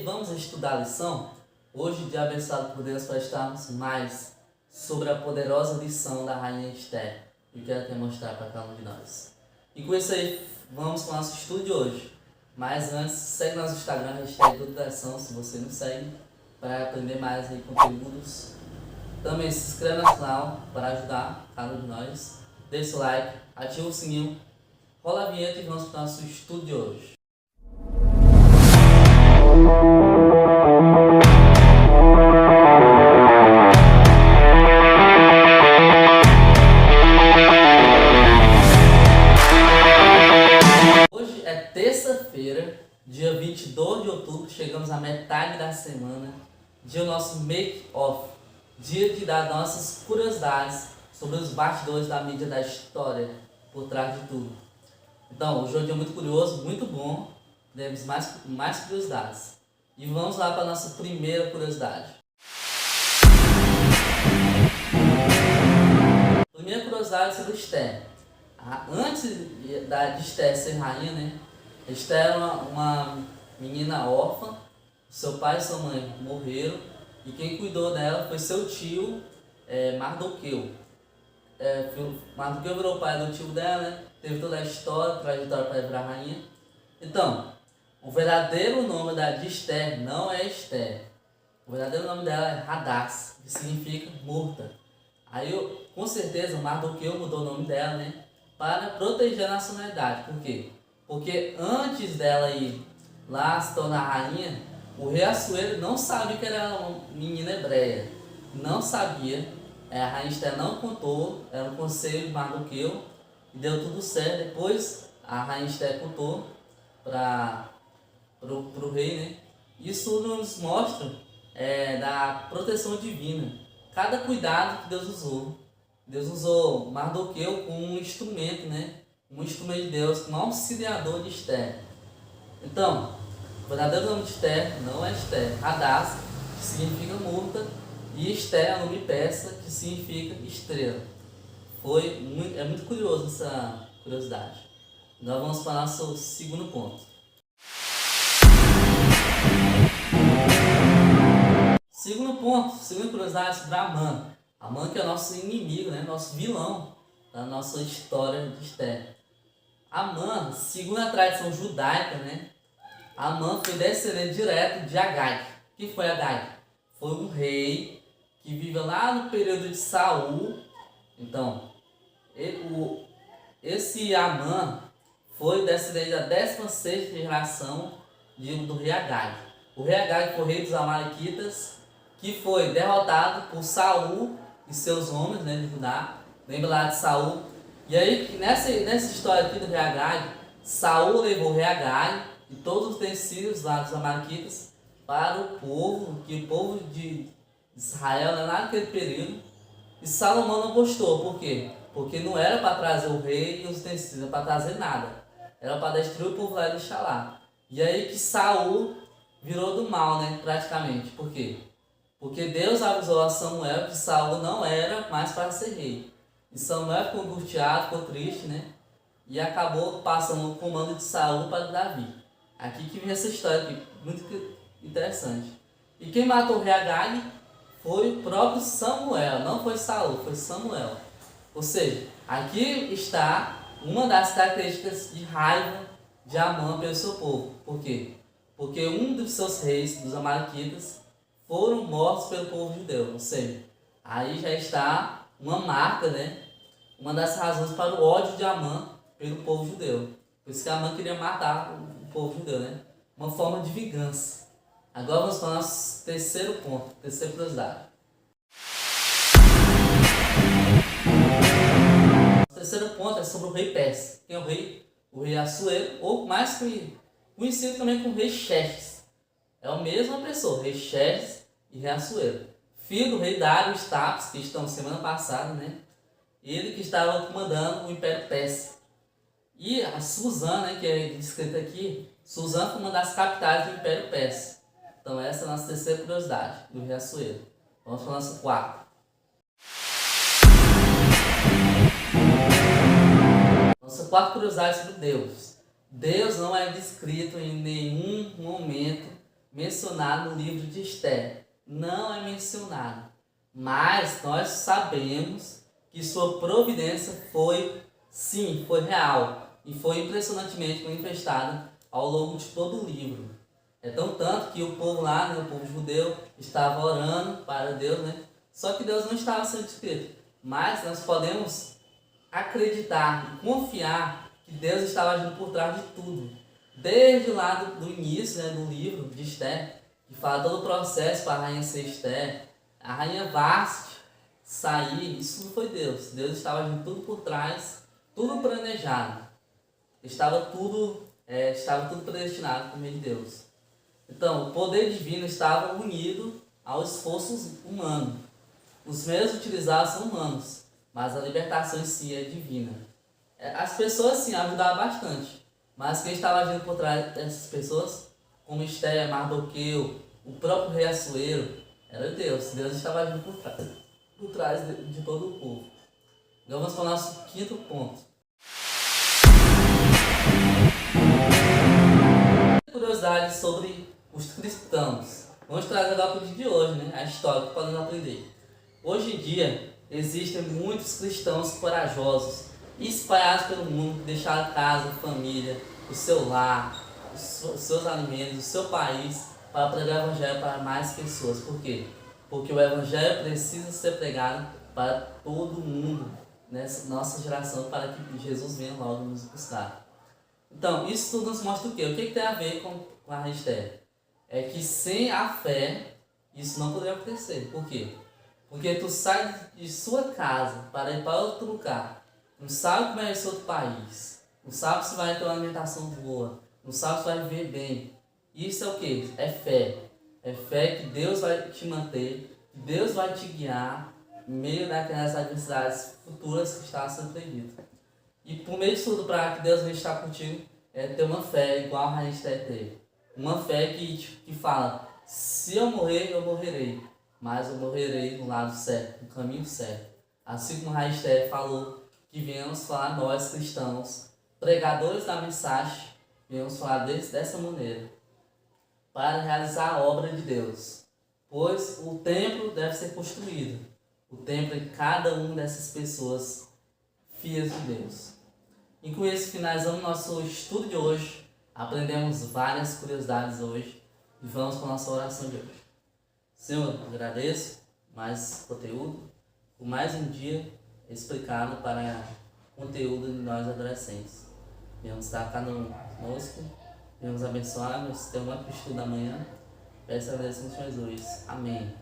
aí, vamos estudar a lição? Hoje, dia abençoado por Deus, para estarmos mais sobre a poderosa lição da Rainha Esther, que eu quero aqui mostrar para cada um de nós. E com isso aí, vamos para o nosso estudo de hoje. Mas antes, segue nosso Instagram, hashtag Doutração, se você não segue, para aprender mais aí conteúdos. Também se inscreve no canal para ajudar cada um de nós. Deixa o like, ativa o sininho, rola a vinheta e vamos para o nosso estudo de hoje. Hoje é terça-feira, dia 22 de outubro, chegamos à metade da semana, dia do nosso make-off, dia de dar nossas curiosidades sobre os bastidores da mídia da história, por trás de tudo. Então, hoje é um dia muito curioso, muito bom, temos mais curiosidades. E vamos lá para a nossa primeira curiosidade. Primeira curiosidade sobre Esther. Antes de Esther ser rainha, né? Esther era uma menina órfã, seu pai e sua mãe morreram, e quem cuidou dela foi seu tio Mardoqueu. Mardoqueu virou o pai do tio dela, né? Teve toda a história, trajetória para virar rainha. Então, o verdadeiro nome de Esther não é Esther. O verdadeiro nome dela é Hadass, que significa morta. Aí, com certeza, Mardoqueu mudou o nome dela, né? Para proteger a nacionalidade. Por quê? Porque antes dela ir lá se tornar rainha, o rei Assuero não sabia que era uma menina hebreia. Não sabia. A rainha Esther não contou, era um conselho de Mardoqueu, e deu tudo certo. Depois a rainha Esther contou para o rei, né? Isso nos mostra da proteção divina. Cada cuidado que Deus usou. Deus usou Mardoqueu como um instrumento, né? Um instrumento de Deus, um auxiliador de Esther. Então, o verdadeiro nome de Esther não é Esther. Hadass, que significa morta, e Esther é o nome persa, que significa estrela. É muito curioso essa curiosidade. Agora vamos para o nosso segundo ponto. Segunda curiosidade sobre Amã. Amã que é o nosso inimigo, né? Nosso vilão da nossa história de Esther. Amã, segundo a tradição judaica, né? Amã foi descendente direto de Agag. Quem foi Agag? Foi um rei que viveu lá no período de Saul. Então, esse Amã foi descendente da 16ª geração do rei Agag. O rei Agag foi o rei dos Amalequitas, que foi derrotado por Saul e seus homens, né, de Judá. Lembra lá de Saul? E aí, nessa história aqui do rei Agag, Saul levou o rei Agag e todos os utensílios lá dos Amalequitas para o povo, que o povo de Israel, né, naquele período. E Salomão não gostou. Por quê? Porque não era para trazer o rei e os utensílios, era para trazer nada. Era para destruir o povo lá e deixar lá. E aí que Saul virou do mal, né, praticamente. Por quê? Porque Deus avisou a Samuel que Saul não era mais para ser rei. E Samuel ficou angustiado, ficou triste, né? E acabou passando o comando de Saul para Davi. Aqui que vem essa história aqui, muito interessante. E quem matou o rei Agag foi o próprio Samuel, não foi Saul, foi Samuel. Ou seja, aqui está uma das características de raiva de Amã pelo seu povo. Por quê? Porque um dos seus reis, dos Amalequitas, foram mortos pelo povo judeu. Ou seja, aí já está uma marca, né? Uma das razões para o ódio de Amã pelo povo judeu. Por isso que Amã queria matar o povo judeu, né? Uma forma de vingança. Agora vamos para o nosso terceiro ponto, terceira curiosidade. O terceiro ponto é sobre o rei Persa. Quem é o rei? O rei Assuero, ou mais conhecido também como rei Xerxes. É a mesma pessoa, rei Xerxes e rei Assuero. Filho do rei Dário Estapes, que estamos semana passada, né? Ele que estava comandando o Império Persa. E a Suzã, né, que é descrita aqui, Suzã foi uma das capitais do Império Persa. Então essa é a nossa terceira curiosidade do rei Assuero. Vamos para o nosso quarto. Nossa quarta curiosidade sobre Deus. Deus não é descrito em nenhum momento mencionado no livro de Esther. Não é mencionado. Mas nós sabemos que sua providência foi, sim, foi real. E foi impressionantemente manifestada ao longo de todo o livro. É tão tanto que o povo lá, né, o povo judeu, estava orando para Deus, né? Só que Deus não estava sendo descrito. Mas nós podemos acreditar e confiar que Deus estava agindo por trás de tudo. Desde lá do início, né, do livro de Esther, que fala todo o processo para a rainha ser Esther, a rainha Vasti sair, isso não foi Deus. Deus estava agindo tudo por trás, tudo planejado. Estava tudo predestinado por meio de Deus. Então, o poder divino estava unido ao esforço humano. Os meios utilizados são humanos, mas a libertação em si é divina. As pessoas, sim, ajudavam bastante, mas quem estava agindo por trás dessas pessoas, como Esther, Mardoqueu, o próprio rei Assuero, era Deus. Deus estava agindo por trás de todo o povo. Então vamos para o nosso quinto ponto. Curiosidades sobre os cristãos. Vamos trazer agora para o dia de hoje, né? A história que podemos aprender. Hoje em dia, existem muitos cristãos corajosos, espalhados pelo mundo, que deixaram a casa, a família, o seu lar, os seus alimentos, o seu país, para pregar o Evangelho para mais pessoas. Por quê? Porque o Evangelho precisa ser pregado para todo mundo, nessa nossa geração, para que Jesus venha logo nos buscar. Então, isso tudo nos mostra o quê? O que tem a ver com a Esther? É que sem a fé, isso não poderia acontecer. Por quê? Porque tu sai de sua casa para ir para outro lugar, não sabe como é esse outro país, não sabe se vai ter uma alimentação boa, não sabe se vai viver bem. Isso é o quê? É fé. É fé que Deus vai te manter, que Deus vai te guiar em meio daquelas adversidades futuras que está sendo previsto. E por meio de tudo, para que Deus venha estar contigo, é ter uma fé igual a Rainha Esther teve. Uma fé que fala, se eu morrer, eu morrerei, mas eu morrerei no lado certo, no caminho certo. Assim como a Rainha Esther falou, que venhamos falar nós cristãos, pregadores da mensagem, venhamos falar dessa maneira, para realizar a obra de Deus. Pois o templo deve ser construído. O templo é cada uma dessas pessoas fias de Deus. E com isso finalizamos nosso estudo de hoje. Aprendemos várias curiosidades hoje e vamos para a nossa oração de hoje. Senhor, agradeço mais conteúdo, por mais um dia explicado para conteúdo de nós adolescentes. Venhamos estar conosco, venhamos abençoar, nós temos um estudo amanhã. Peço a Deus em Jesus. Amém.